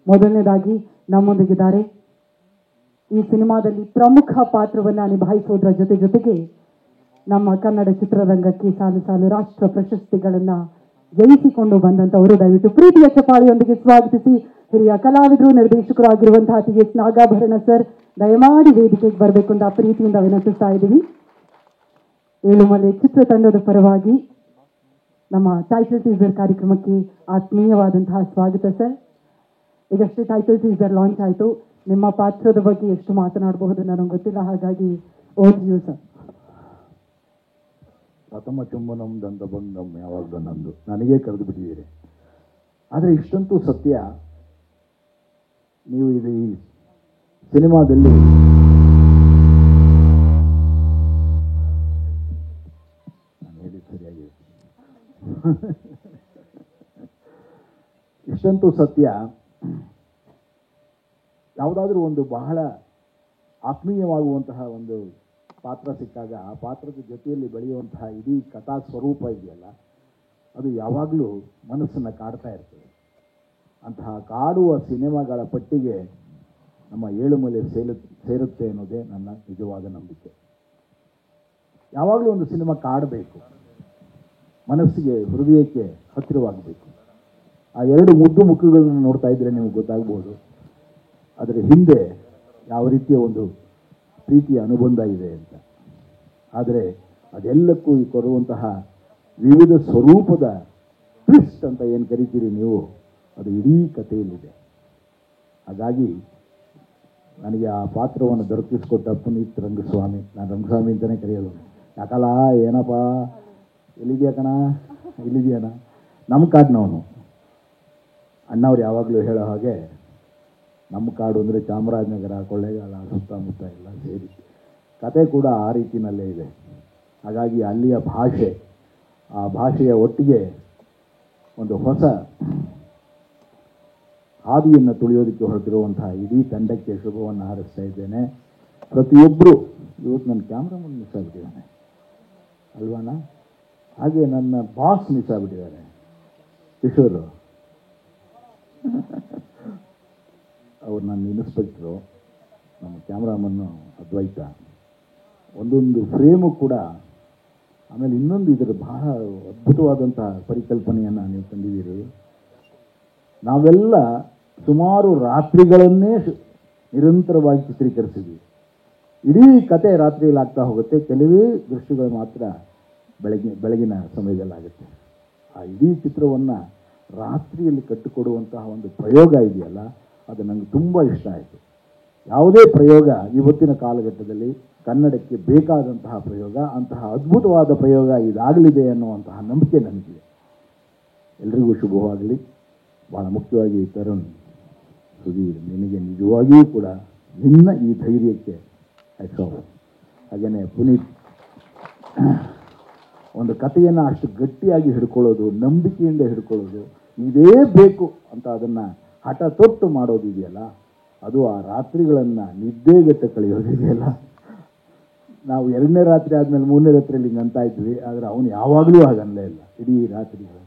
ಮೊದಲನೇದಾಗಿ ನಮ್ಮೊಂದಿಗಿದ್ದಾರೆ. ಈ ಸಿನಿಮಾದಲ್ಲಿ ಪ್ರಮುಖ ಪಾತ್ರವನ್ನು ನಿಭಾಯಿಸೋದ್ರ ಜೊತೆಗೆ ನಮ್ಮ ಕನ್ನಡ ಚಿತ್ರರಂಗಕ್ಕೆ ಸಾಲು ಸಾಲು ರಾಷ್ಟ್ರ ಪ್ರಶಸ್ತಿಗಳನ್ನು ಜಯಿಸಿಕೊಂಡು ಬಂದಂಥವರು. ದಯವಿಟ್ಟು ಪ್ರೀತಿಯ ಚಪ್ಪಾಳೆಯೊಂದಿಗೆ ಸ್ವಾಗತಿಸಿ ಹಿರಿಯ ಕಲಾವಿದರು, ನಿರ್ದೇಶಕರು ಆಗಿರುವಂತಹ TS ನಾಗಾಭರಣ ಸರ್ ದಯಮಾಡಿ ವೇದಿಕೆಗೆ ಬರಬೇಕು ಅಂತ ಪ್ರೀತಿಯಿಂದ ವಿನಂತಿಸ್ತಾ ಇದ್ದೀವಿ. ಏಳುಮಲೆ ಚಿತ್ರತಂಡದ ಪರವಾಗಿ ನಮ್ಮ ಟೈಟಲ್ ಟೀಸರ್ ಕಾರ್ಯಕ್ರಮಕ್ಕೆ ಆತ್ಮೀಯವಾದಂತಹ ಸ್ವಾಗತ ಸರ್. ಈಗಷ್ಟೇ ಟೈಟಲ್ ಟೀಸರ್ ಲಾಂಚ್ ಆಯಿತು. ನಿಮ್ಮ ಪಾತ್ರದ ಬಗ್ಗೆ ಎಷ್ಟು ಮಾತನಾಡಬಹುದು ನನಗೆ ಗೊತ್ತಿಲ್ಲ, ಹಾಗಾಗಿ ಓವರ್ ಟು ಯು ಸರ್. ಪ್ರಥಮ ಚುಂಬನಂ ದಂತಬಂಧಂ ಯಾವಾಗಲೂ ನಂದು, ನನಗೇ ಕರೆದು ಬಿಟ್ಟಿದ್ದೀರಿ. ಆದರೆ ಇಷ್ಟಂತೂ ಸತ್ಯ, ನೀವು ಇದು ಈ ಸಿನಿಮಾದಲ್ಲಿ ನಾನು ಹೇಳಿದ್ದು ಸರಿಯಾಗಿದೆ. ಇಷ್ಟಂತೂ ಸತ್ಯ, ಯಾವುದಾದ್ರೂ ಒಂದು ಬಹಳ ಆತ್ಮೀಯವಾಗುವಂತಹ ಒಂದು ಪಾತ್ರ ಸಿಕ್ಕಾಗ ಆ ಪಾತ್ರದ ಜೊತೆಯಲ್ಲಿ ಬೆಳೆಯುವಂತಹ ಇಡೀ ಕಥಾ ಸ್ವರೂಪ ಇದೆಯಲ್ಲ, ಅದು ಯಾವಾಗಲೂ ಮನಸ್ಸನ್ನು ಕಾಡ್ತಾ ಇರ್ತದೆ. ಅಂತಹ ಕಾಡುವ ಸಿನಿಮಾಗಳ ಪಟ್ಟಿಗೆ ನಮ್ಮ ಏಳುಮಲೆ ಸೇರುತ್ತೆ ಅನ್ನೋದೇ ನನ್ನ ನಿಜವಾದ ನಂಬಿಕೆ. ಯಾವಾಗಲೂ ಒಂದು ಸಿನಿಮಾ ಕಾಡಬೇಕು, ಮನಸ್ಸಿಗೆ ಹೃದಯಕ್ಕೆ ಹತ್ತಿರವಾಗಬೇಕು. ಆ ಎರಡು ಮುದ್ದು ಮುಖಗಳನ್ನು ನೋಡ್ತಾ ಇದ್ದರೆ ನಿಮಗೆ ಗೊತ್ತಾಗ್ಬೋದು ಅದರ ಹಿಂದೆ ಯಾವ ರೀತಿಯ ಒಂದು ಪ್ರೀತಿಯ ಅನುಬಂಧ ಇದೆ ಅಂತ. ಆದರೆ ಅದೆಲ್ಲಕ್ಕೂ ಈ ಕೊಡುವಂತಹ ವಿವಿಧ ಸ್ವರೂಪದ ಟ್ವಿಸ್ಟ್ ಅಂತ ಏನು ಕರಿತೀರಿ ನೀವು, ಅದು ಇಡೀ ಕಥೆಯಲ್ಲಿದೆ. ಹಾಗಾಗಿ ನನಗೆ ಆ ಪಾತ್ರವನ್ನು ದೊರಕಿಸಿಕೊಟ್ಟ ಪುನೀತ್ ರಂಗಸ್ವಾಮಿ, ನಾನು ರಂಗಸ್ವಾಮಿ ಅಂತಲೇ ಕರೆಯೋದು. ಯಾಕಲ್ಲ ಏನಪ್ಪ ಎಲ್ಲಿದೆಯಾ ಕಣ, ಇಲ್ಲಿದೆಯಣ್ಣ, ನಮ್ಮ ಕಾಡಿನವನು. ಅಣ್ಣವ್ರು ಯಾವಾಗಲೂ ಹೇಳೋ ಹಾಗೆ ನಮ್ಮ ಕಾಡು ಅಂದರೆ ಚಾಮರಾಜನಗರ, ಕೊಳ್ಳೇಗಾಲ, ಸುತ್ತಮುತ್ತ ಎಲ್ಲ ಸೇರಿ ಕತೆ ಕೂಡ ಆ ರೀತಿಯಲ್ಲೇ ಇದೆ. ಹಾಗಾಗಿ ಅಲ್ಲಿಯ ಭಾಷೆ, ಆ ಭಾಷೆಯ ಒಟ್ಟಿಗೆ ಒಂದು ಹೊಸ ಹಾದಿಯನ್ನು ತುಳಿಯೋದಕ್ಕೆ ಹೊರಟಿರುವಂತಹ ಇಡೀ ತಂಡಕ್ಕೆ ಶುಭವನ್ನು ಹಾರೈಸ್ತಾ ಇದ್ದೇನೆ. ಪ್ರತಿಯೊಬ್ಬರು, ಇವತ್ತು ನನ್ನ ಕ್ಯಾಮ್ರಾಮನ್ ಮಿಸ್ ಆಗಿಬಿಟ್ಟಿದ್ದಾನೆ ಅಲ್ವಣ್ಣ, ಹಾಗೆ ನನ್ನ ಬಾಸ್ ಮಿಸ್ ಆಗಿಬಿಟ್ಟಿದ್ದಾರೆ ಕಿಶೋರು. ಅವ್ರು ನನ್ನ ಇನ್ಸ್ಪೆಕ್ಟ್ರು, ನಮ್ಮ ಕ್ಯಾಮ್ರಾಮನ್ನು ಅದ್ವೈತ. ಒಂದೊಂದು ಫ್ರೇಮು ಕೂಡ, ಆಮೇಲೆ ಇನ್ನೊಂದು ಇದರ ಬಹಳ ಅದ್ಭುತವಾದಂಥ ಪರಿಕಲ್ಪನೆಯನ್ನು ನೀವು ತಂದಿದ್ದೀರಿ. ನಾವೆಲ್ಲ ಸುಮಾರು ರಾತ್ರಿಗಳನ್ನೇ ನಿರಂತರವಾಗಿ ಚಿತ್ರೀಕರಿಸಿದ್ವಿ. ಇಡೀ ಕತೆ ರಾತ್ರಿಯಲ್ಲಿ ಆಗ್ತಾ ಹೋಗುತ್ತೆ, ಕೆಲವೇ ದೃಶ್ಯಗಳು ಮಾತ್ರ ಬೆಳಗಿನ ಸಮಯದಲ್ಲಾಗುತ್ತೆ. ಆ ಇಡೀ ಚಿತ್ರವನ್ನು ರಾತ್ರಿಯಲ್ಲಿ ಕಟ್ಟಿಕೊಡುವಂತಹ ಒಂದು ಪ್ರಯೋಗ ಇದೆಯಲ್ಲ, ಅದು ನನಗೆ ತುಂಬ ಇಷ್ಟ ಆಯಿತು. ಯಾವುದೇ ಪ್ರಯೋಗ ಇವತ್ತಿನ ಕಾಲಘಟ್ಟದಲ್ಲಿ ಕನ್ನಡಕ್ಕೆ ಬೇಕಾದಂತಹ ಪ್ರಯೋಗ, ಅಂತಹ ಅದ್ಭುತವಾದ ಪ್ರಯೋಗ ಇದಾಗಲಿದೆ ಅನ್ನುವಂತಹ ನಂಬಿಕೆ ನನಗಿದೆ. ಎಲ್ರಿಗೂ ಶುಭವಾಗಲಿ. ಭಾಳ ಮುಖ್ಯವಾಗಿ ತರುಣ್, ಸುಧೀರ್, ನಿನಗೆ ನಿಜವಾಗಿಯೂ ಕೂಡ ನಿನ್ನ ಈ ಧೈರ್ಯಕ್ಕೆ ಹ್ಯಾಟ್ಸ್ ಆಫ್. ಹಾಗೆಯೇ ಪುನೀತ್, ಒಂದು ಕಥೆಯನ್ನು ಅಷ್ಟು ಗಟ್ಟಿಯಾಗಿ ಹಿಡ್ಕೊಳ್ಳೋದು, ನಂಬಿಕೆಯಿಂದ ಹಿಡ್ಕೊಳ್ಳೋದು, ಇದೇ ಬೇಕು ಅಂತ ಅದನ್ನು ಹಠ ತೊಟ್ಟು ಮಾಡೋದಿದೆಯಲ್ಲ, ಅದು ಆ ರಾತ್ರಿಗಳನ್ನು ನಿದ್ದೆಗೆಟ್ಟು ಕಳೆಯೋದಿದೆಯಲ್ಲ. ನಾವು 2ನೇ ರಾತ್ರಿ ಆದಮೇಲೆ 3ನೇ ರಾತ್ರಿಯಲ್ಲಿ ಹಿಂಗೆ ಅಂತ ಇದ್ವಿ, ಆದರೆ ಅವನು ಯಾವಾಗಲೂ ಹಾಗನ್ನಲೇ ಇಲ್ಲ. ಇಡೀ ರಾತ್ರಿಗಳು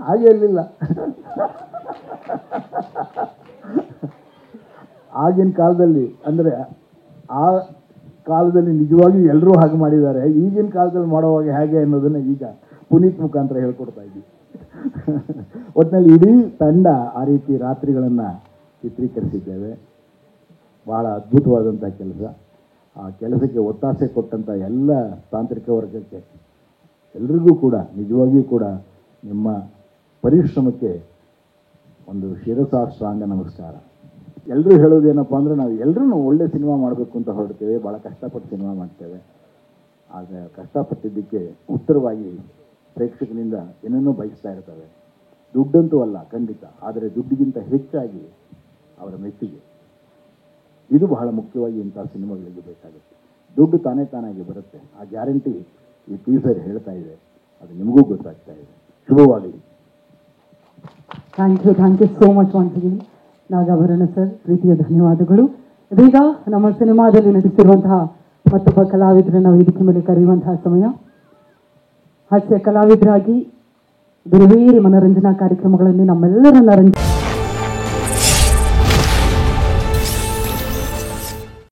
ಹಾಗೆ ಇರಲಿಲ್ಲ. ಆಗಿನ ಕಾಲದಲ್ಲಿ, ಅಂದರೆ ಆ ಕಾಲದಲ್ಲಿ ನಿಜವಾಗಿಯೂ ಎಲ್ಲರೂ ಹಾಗೆ ಮಾಡಿದ್ದಾರೆ. ಈಗಿನ ಕಾಲದಲ್ಲಿ ಮಾಡುವಾಗ ಹೇಗೆ ಅನ್ನೋದನ್ನು ಈಗ ಪುನೀತ್ ಮುಖಾಂತರ ಹೇಳ್ಕೊಡ್ತಾ ಇದ್ದೀವಿ. ಒಟ್ಟಿನಲ್ಲಿ ಇಡೀ ತಂಡ ಆ ರೀತಿ ರಾತ್ರಿಗಳನ್ನು ಚಿತ್ರೀಕರಿಸಿದ್ದೇವೆ. ಭಾಳ ಅದ್ಭುತವಾದಂಥ ಕೆಲಸ. ಆ ಕೆಲಸಕ್ಕೆ ಒತ್ತಾಸೆ ಕೊಟ್ಟಂಥ ಎಲ್ಲ ತಾಂತ್ರಿಕ ವರ್ಗಕ್ಕೆ ಎಲ್ರಿಗೂ ಕೂಡ ನಿಜವಾಗಿಯೂ ಕೂಡ ನಿಮ್ಮ ಪರಿಶ್ರಮಕ್ಕೆ ಒಂದು ಶಿರಸಾಷ್ಟಾಂಗ ನಮಸ್ಕಾರ. ಎಲ್ಲರೂ ಹೇಳೋದೇನಪ್ಪ ಅಂದರೆ, ನಾವು ಎಲ್ಲರೂ ಒಳ್ಳೆ ಸಿನಿಮಾ ಮಾಡಬೇಕು ಅಂತ ಹೊರಡ್ತೇವೆ, ಭಾಳ ಕಷ್ಟಪಟ್ಟು ಸಿನಿಮಾ ಮಾಡ್ತೇವೆ. ಆದರೆ ಕಷ್ಟಪಟ್ಟಿದ್ದಕ್ಕೆ ಉತ್ತರವಾಗಿ ಪ್ರೇಕ್ಷಕನಿಂದ ಏನನ್ನೂ ಬಯಸ್ತಾ ಇರ್ತವೆ. ದುಡ್ಡಂತೂ ಅಲ್ಲ ಖಂಡಿತ, ಆದರೆ ದುಡ್ಡಿಗಿಂತ ಹೆಚ್ಚಾಗಿ ಅವರ ಮೆಚ್ಚುಗೆ, ಇದು ಬಹಳ ಮುಖ್ಯವಾಗಿ ಇಂಥ ಸಿನಿಮಾಗಳಿಗೆ ಬೇಕಾಗುತ್ತೆ. ದುಡ್ಡು ತಾನಾಗಿ ಬರುತ್ತೆ, ಆ ಗ್ಯಾರಂಟಿ ಈ ಟೀಸರ್ ಹೇಳ್ತಾ ಇದೆ, ಅದು ನಿಮಗೂ ಗೊತ್ತಾಗ್ತಾ ಇದೆ. ಶುಭವಾಗಲಿ. Thank you so much once again Nagabharana sir, ಪ್ರೀತಿಯ ಧನ್ಯವಾದಗಳು. ಇದೀಗ ನಮ್ಮ ಸಿನಿಮಾದಲ್ಲಿ ನಟಿಸಿರುವಂತಹ ಮತ್ತೊಬ್ಬ ಕಲಾವಿದರನ್ನು ವೇದಿಕೆ ಮೇಲೆ ಕರೆಯುವಂತಹ ಸಮಯ. ಹಾಸ್ಯ ಕಲಾವಿದರಾಗಿ ಬೇರೆ ಬೇರೆ ಮನರಂಜನಾ ಕಾರ್ಯಕ್ರಮಗಳಲ್ಲಿ ನಮ್ಮೆಲ್ಲರನ್ನ